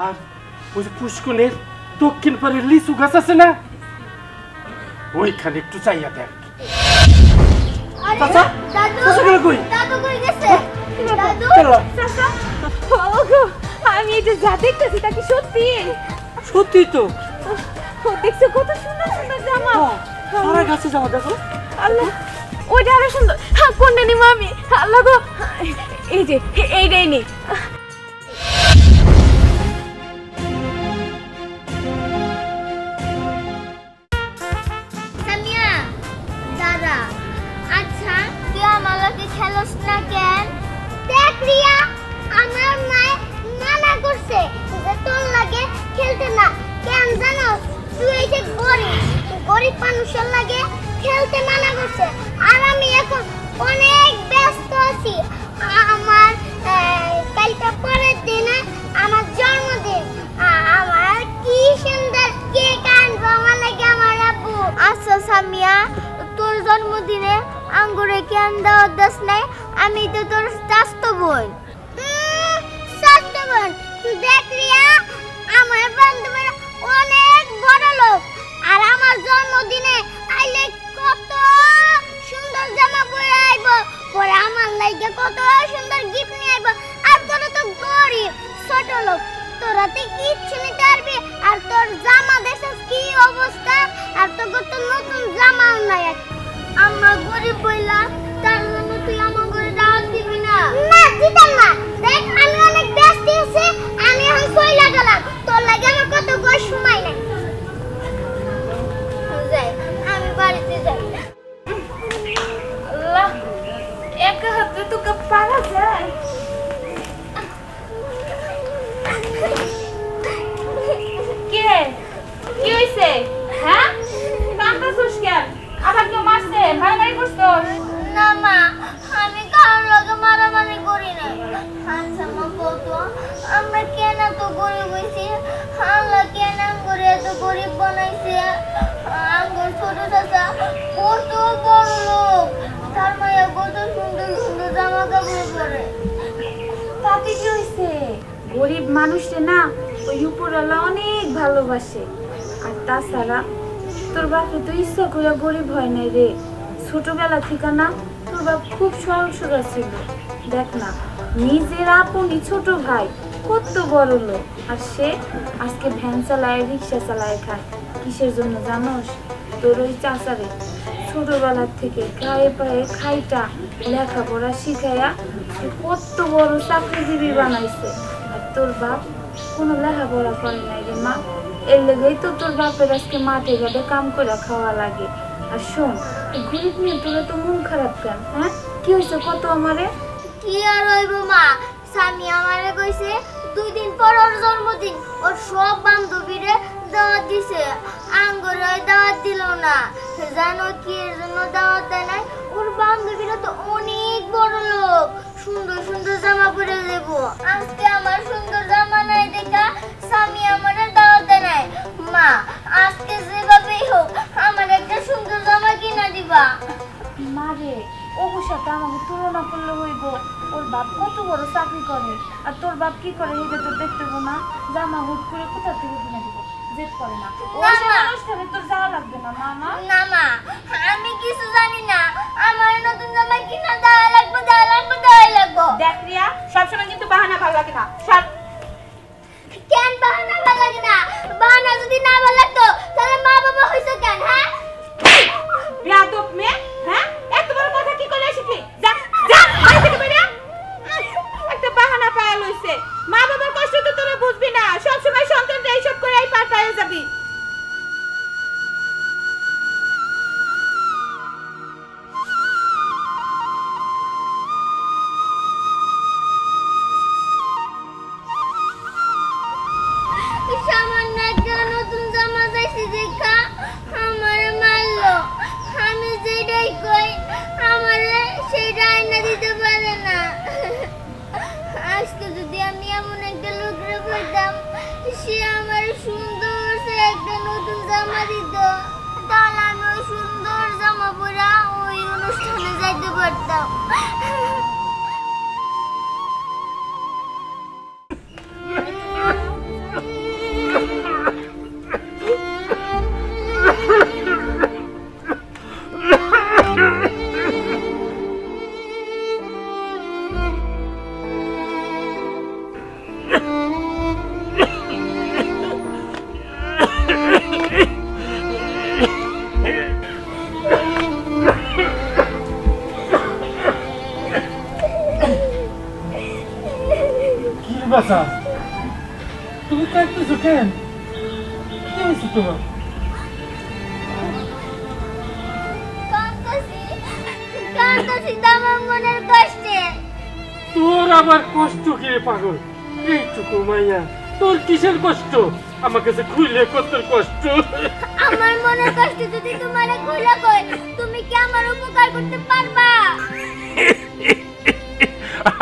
আর ওই যে পুষ্কনের দক্ষিণ পারে লিচু গাছ আছে না, ওইখানে একটু চাইয়া দেখ। চাচা চাচা গেল কই? দাদু কই গেছে? দাদু চাচা ওগো আমি এই যে যা দেখতেছি তা কি সত্যি? সত্যি তো। ও দেখছো কত সুন্দর সুন্দর জামা। সারা গাছে জামা দেখো। আল্লাহ ওইটা আরো সুন্দর। হ্যাঁ কোনটা নিব আমি? আল্লাহ গো এই যে এইটাই নি। সামিয়া দাদা আচ্ছা তুই আমার লগে খেলস না কেন? দেখ রিয়া আমার মায়ে মানা করছে যে তোর লাগে খেলতে না। কেন জানো? তুই এই যে গরিব মানুষের লাগে খেলতে মানা করছে। আর আমি এখন অনেক ব্যস্ত আছি। আমার কালকে পরের দিনে আমার জন্মদিন। আমার কি সুন্দর কেক আনবো আমার লাগে আমার আব্বু। আচ্ছা সামিয়া তোর জন্মদিনে আঙ্গুরে কেন দাওয়াত দাস নাই? আমি তো তোর চাচতো বোন। চাচতো বোন দেখ রিয়া আমার বান্ধবীরা অনেক বড় লোক। আর আমার জন্মদিনে আইলে কত সুন্দর জামা পরে আইব, পরে আমার লাগে কত সুন্দর গিফট নিয়ে আইব। আর তোরা তো গরিব ছোট লোক, তোরা তো কিচ্ছু নিতে পারবি। আর তোর জামা দেখছিস কি অবস্থা, আর তোকে তো নতুন জামাও নাই। আমরা গরিব বইলা তার জন্য তুই আমার ঘরে দাওয়াত দিবি না? না দিতাম না। দেখ আমি অনেক ব্যস্ত আছি, আমি এখন কইলা গেলাম, তোর লাগে আমার কত বড় সময় নাই। যাই আমি বাড়িতে যাই। আল্লাহ একা হাতে তোকে পারা যায়? কে কি হইছে? হ্যাঁ কাঁদছিস কেন? আবার কেউ মারছে? মারামারি করছস? না মা আমি কারোর লগে মারামারি করি না। আচ্ছা মা কত আমরা কেন এত গরিব হইছি? আল্লাহ কেন করে এত গরিব বানাইছে? আঙ্গুর ছোট চাচা কত বড় লোক, তার মায়া কত সুন্দর সুন্দর জামা কাপড় পরে। তাতে কি হইছে? গরিব মানুষে না ওই উপরওয়ালা অনেক ভালোবাসে। আর তাছাড়া তোর বাপে তো ইচ্ছা করে গরিব হয় নাই রে। ছোটবেলা থেকে না তোর বাপ খুব সরল সোজা ছিল। দেখ না নিজের আপনই ছোট ভাই কত বড় লোক, আর সে আজকে ভ্যান চালায় রিক্সা চালায় খায়। কিসের জন্য জানোস? তোর ওই চাচারে ছোটবেলার থেকে গায়ে পায়ে খাইটা লেখাপড়া শিখাইয়া কত বড় চাকরিজীবী বানাইছে। আর তোর বাপ কোনো লেখাপড়া করে নাই রে মা। এর লেগেই তো তোর বাপের আজকে মাঠে ঘাটে কাম করে খাওয়া লাগে। আর শোন গরিব নিয়ে তোরা তো মন খারাপ কেন? হ্যাঁ কি হয়েছে কত আমারে? কি আর হইব মা, স্বামী আমারে কইছে 2 দিন পর ওর জন্মদিন, ওর সব বান্ধবীরে দাওয়াত দিছে। আঙ্গুরে দাওয়াত দিল না। জানো কি এর জন্য দাওয়াত দেয় নাই? ওর বান্ধবীরা তো অনেক বড় লোক, সুন্দর সুন্দর জামা পরে দেব। আজকে আমার সুন্দর জামা নাই দেখা স্বামী আমারে দাওয়াত দেয় নাই। মা আজকে যেভাবেই হোক আমার একটা সুন্দর জামা কিনা দিবা। মারে ওর সাথে আমাকে তুলনা করলে হইব? ওর বাপ কত বড় চাকরি করে আর তোর বাপ কি করে এটা তো দেখতে না। জামা হুট করে কোথা থেকে কিনে দিব? জেদ করে না। ওই অনুষ্ঠানে তোর যাওয়া লাগবে না মা। না মা আমি কিছু জানি না, আমার নতুন জামা কিনা দেওয়া লাগবে দেওয়া লাগবে দেওয়াই লাগবে। দেখ রিয়া সবসময় কিন্তু বাহানা ভালো লাগে না। সব কেন বাহানা ভালো লাগে না? বাহানা যদি না ভালো লাগতো তাহলে মা বাবা হইছে কেন? হ্যাঁ বেয়াদব মেয়ে, হ্যাঁ এত বড় কথা কি করে শিখলি? যা যা বাড়ি থেকে বেরিয়ে একটা বাহানা পায়া লইছে। মা বাবার কষ্ট তো তোরা বুঝবি না, সব সময় সন্তানরা এইসব করে এই পার পায়ে যাবি। সামান্য একটা নতুন জামা চাইছি দেখা আমারে মারলো। আমি যেটাই কই আমারে সেটা এনে দিতে পারে না। আজকে যদি আমি এমন একটা লোকের পেতাম সে আমার সুন্দর একটা নতুন জামা দিত, তাহলে আমি ওই সুন্দর জামা পরে ওই অনুষ্ঠানে যাইতে পারতাম। বাসা তুমি কাঁদতেছো কেন? কি হয়েছে তোমার? কাঁদতেছি তো আমার মনের কষ্টে। তোর আবার কষ্ট কি রে পাগল? এইটুকু মাইয়া তোর কিসের কষ্ট? আমার কাছে খুইলে কত কষ্ট। আমার মনের কষ্ট যদি তোমারে খুলে কই, তুমি কি আমার উপকার করতে পারবা?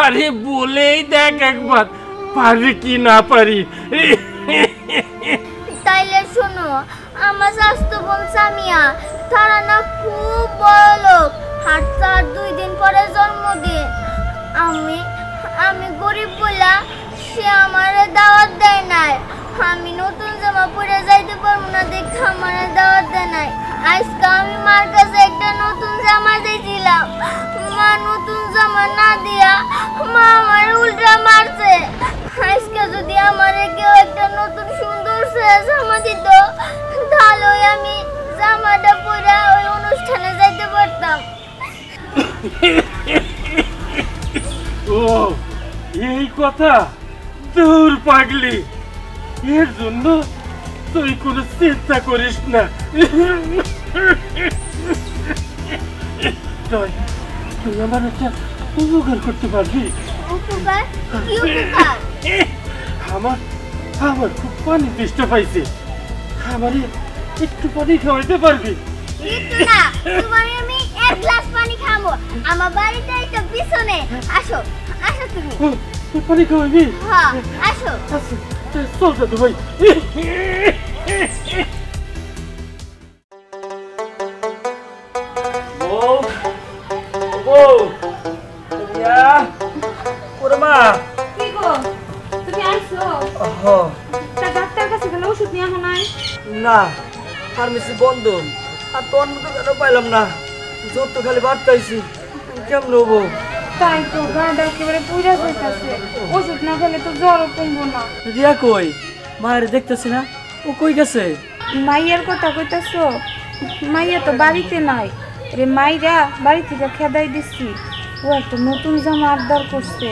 আরে বলেই দেখ একবার, পারি কি না পারি। তাইলে শোনো, আমার স্বাস্থ্য বোন সামিয়া, তারা না খুব বড় লোক, আর তার 2 দিন পরে জন্মদিন। আমি গরিব বলা সে আমার দাওয়াত দেয় নাই। আমি নতুন জামা পরে যাইতে পারবো না দেখে আমার দাওয়াত দেয় নাই। আজকে আমি মার কাছে একটা নতুন জামা দিয়েছিলাম, মা নতুন জামা না দিয়া মা আমার উল্টা মারছে। আজকে যদি আমার কেউ একটা নতুন সুন্দর জামা দিত, তাহলে আমি জামাটা পরে ওই অনুষ্ঠানে যাইতে পারতাম। ও এই কথা? দূর পাগলি, এর জন্য তুই কোনো চিন্তা করিস না। তুই আমার একটা উপকার করতে পারবি? উপকার? কি উপকার? আমার আমার খুব পানি তেষ্টা পাইছে, আমারে একটু পানি খাওয়াইতে পারবি? একটু না, তোমার আমি 1 গ্লাস পানি খাবো। আমার বাড়িতে তো পিছনে। আসো আসো তুমি। তুই পানি খাওয়াবি? হ্যাঁ আসো। আচ্ছা চল দাদু ভাই। কি গো, তুমি আইছো? তা ডাক্তার কাছে গেলে ওষুধ নিয়ে আনো নাই? না, ফার্মেসি বন্ধ। আর তো অন্য দোকানে পাইলাম না, যত খালি বাড়তাইছি, কেমন হবো? তাই তো গাটা একেবারে পুইরা যাইতাছে, ওষুধ না খেলে তো জ্বরও কমবো না। রিয়া কই? মায়ের দেখতেছি না, ও কই গেছে? মাইয়ার কথা কইতাছো? মাইয়া তো বাড়িতে নাই রে, মাইরা বাড়ি থেকে খেদাই দিছি। ও একটা নতুন জামা আবদার করছে।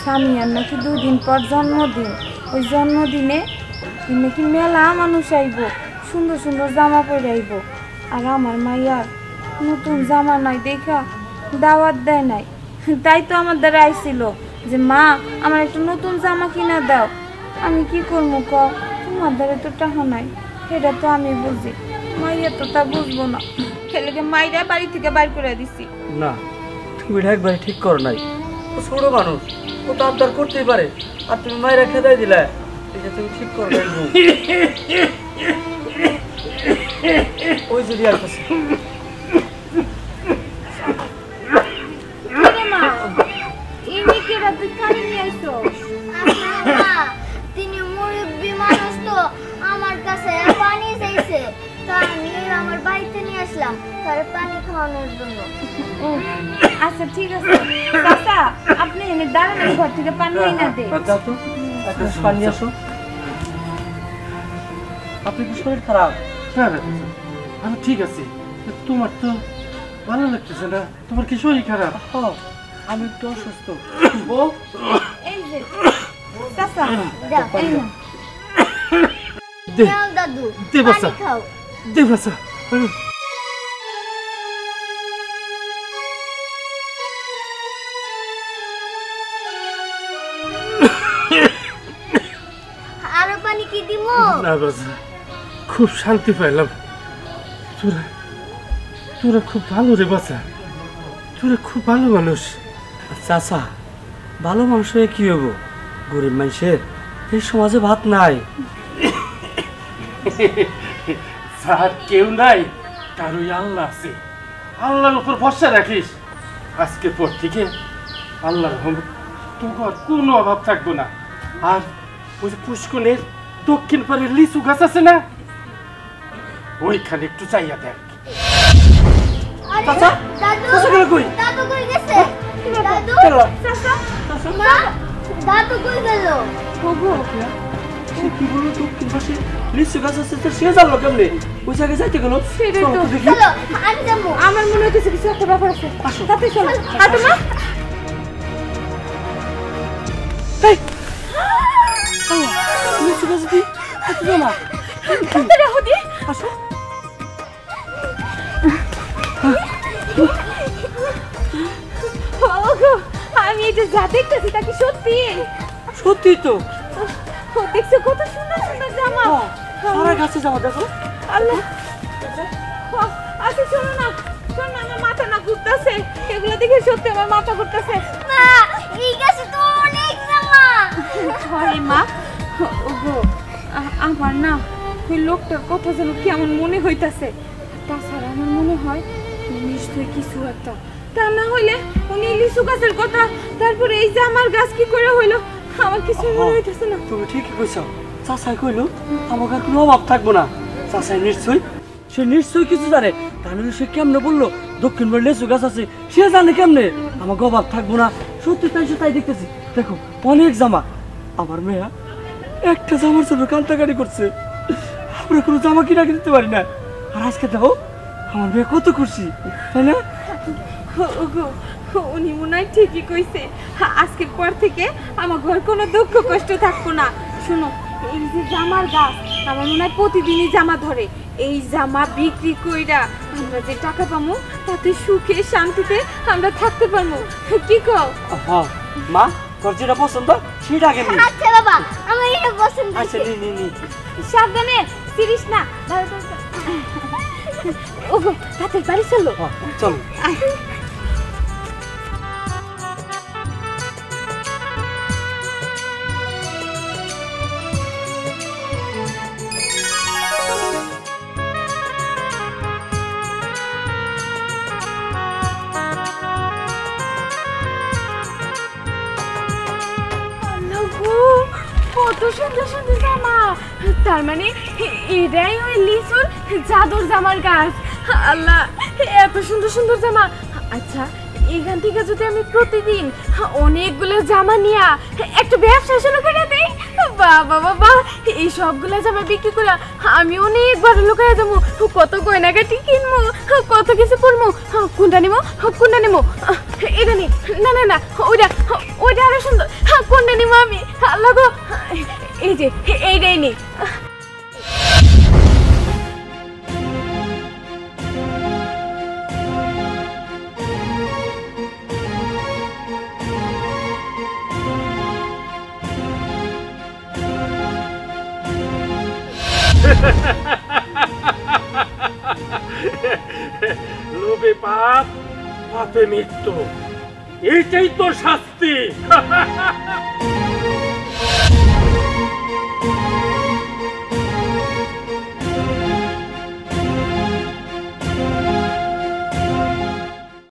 সামিয়ার নাকি 2 দিন পর জন্মদিন। ওই জন্মদিনে নাকি মেলা মানুষ আইব, সুন্দর সুন্দর জামা পরে আইব। আর আমার মাইয়ার নতুন জামা নাই দেখা দাওয়াত দেয় নাই। তাই তো আমার দ্বারা আইছিল যে মা আমার একটা নতুন জামা কিনা দাও। আমি কি করবো কও? তোমার দ্বারা তো টাকা নাই, সেটা তো আমি বুঝি। মাইয়া তো তা বুঝবো না, ছেলেকে মাইরা বাড়ি থেকে বাইর করে দিছি। না, তুমি এটা একবারে ঠিক করো নাই। ও ছোট মানুষ, ও তো আবদার করতেই পারে, আর তুমি মায়েরা খেদাই দিলে, এটা তুমি ঠিক করো নাই। ওই যে রিয়ার কাছে। তিনি মুরব্বী মানুষ তো, আমার কাছে পানি চাইছে, তাই আমি আমার বাড়িতে নিয়ে আসলাম তার পানি খাওয়ানোর জন্য। আচ্ছা ঠিক আছে চাচা, আপনি এনে দাঁড়ান, ঘর থেকে পানি এনে দে। যাও তো, এক গ্লাস পানি আসো। আপনি কি শরীর খারাপ? না না, আমি ঠিক আছি। তোমার তো ভালো লাগতেছে না, তোমার কি শরীর খারাপ? আমি একটু অসুস্থ। এই যে চাচা, দাও, এই নাও। দে নাও দাদু, দে বাচ্চা, পানি খাও। দে বাচ্চা। আরো পানি কি দিব? না বাচ্চা, খুব শান্তি পাইলাম। তোরা তোরা খুব ভালো রে বাচ্চা, তোরা খুব ভালো মানুষ। চাচা, ভালো মানুষ হয়ে কি হবো? গরিব মানুষের এই সমাজে ভাত নাই। যার কেউ নাই, তার ওই আল্লাহ আছে। আল্লাহর উপর ভরসা রাখিস। আজকের পর থেকে আল্লাহর রহমত তোমার কোনো অভাব থাকবো না। আর ওই যে পুষ্কনের দক্ষিণ পাড়ের লিচু গাছ আছে না, ওইখানে একটু চাইয়া দেখ। আরে, চাচা, দাদু, চাচা গেল কই? দাদু কই গেছে? দাদু, চলো। চাচা, মা, দাদু কই গেল? সে কি বললো? দক্ষিণ পাশে লিচু গাছ আছে, তো সে জানলো কেমনে? ওই জায়গায় যাইতে গেল। সেটাই তো। চলো তো দেখি। চলো, আমি যাবো। আমার মনে হইতেছে কিছু একটা ব্যাপার আছে। আসো। তাতে চলো। আর তোমার এই, না না তাড়াতাড়ি হদি আসো ওগো আমি এটা যা দেখতেছি তা কি সত্যি? সত্যি তো ও দেখছো কত সুন্দর সুন্দর জামা। সারা গাছে জামা দেখো। আল্লাহ আচ্ছা শোনো না আমার মাথা না ঘুরতেছে, এগুলো দেখে সত্যি আমার মাথা ঘুরতেছে। মা এই গাছে তো অনেক জামা। আরে মা ওগো আমার না ওই লোকটার কথা যেন কেমন মনে হইতাছে। তাছাড়া আমার মনে হয় নিশ্চয়ই কিছু একটা, তা না হইলে উনি লিচু গাছের কথা তারপরে এই যে আমার গাছ কি করে হইলো আমার কিছু মনে হইতাছে না। তুমি ঠিকই কইছো, চাচাই কইলো আমাকে আর কোনো অভাব থাকবো না। চাচাই নিশ্চয়ই কিছু জানে, তাহলে সে কেমনে বললো দক্ষিণ বাড়ি লেচু গাছ আছে, সে জানে কেমনে আমাকে অভাব থাকবো না। সত্যি তাই দেখতেছি, দেখো অনেক জামা। আমার মেয়া একটা জামার জন্য কান্তাকাটি করছে, আমরা কোনো জামা কিনা দিতে পারি না। আর আজকে দেখো আমার মেয়ে কত খুশি, তাই না? ওগো উনি মনে হয় ঠিকই কইছে, আজকের পর থেকে আমার ঘর কোনো দুঃখ কষ্ট থাকবো না। শোনো এই যে জামার গাছ আমার মনে হয় প্রতিদিনই জামা ধরে, এই জামা বিক্রি কইরা আমরা যে টাকা পাবো তাতে সুখে শান্তিতে আমরা থাকতে পারবো। কি কও? হ্যাঁ মা, তোর যেটা পছন্দ সেটা আগে নি। আচ্ছা বাবা আমার এটা পছন্দ আচ্ছা হয়েছে। নি সাবধানে সিরিস না। ওগো তাতে বাড়ি চলো। চলো। কত সুন্দর সুন্দর জামা, তার মানে এটাই ওই লিচুর জাদুর জামার গাছ। আল্লাহ এত সুন্দর সুন্দর জামা। আচ্ছা এখান থেকে যদি আমি প্রতিদিন অনেকগুলো জামা নিয়ে একটা ব্যবসা শুরু করে দিই, বাবা বাবা এই সবগুলো জামা বিক্রি করে আমি অনেক বড় লোক হয়ে যাবো। কত গয়নাগাটি কিনবো, কত কিছু করবো। কোনটা নেবো এটা নি, না না না ওইটা আরো সুন্দর। কোনটা নেবো আমি? আল্লাহ গো এই যে এইটাই নি। লোভে পাপ, পাপে মৃত্যু, এইটাই তো শাস্তি।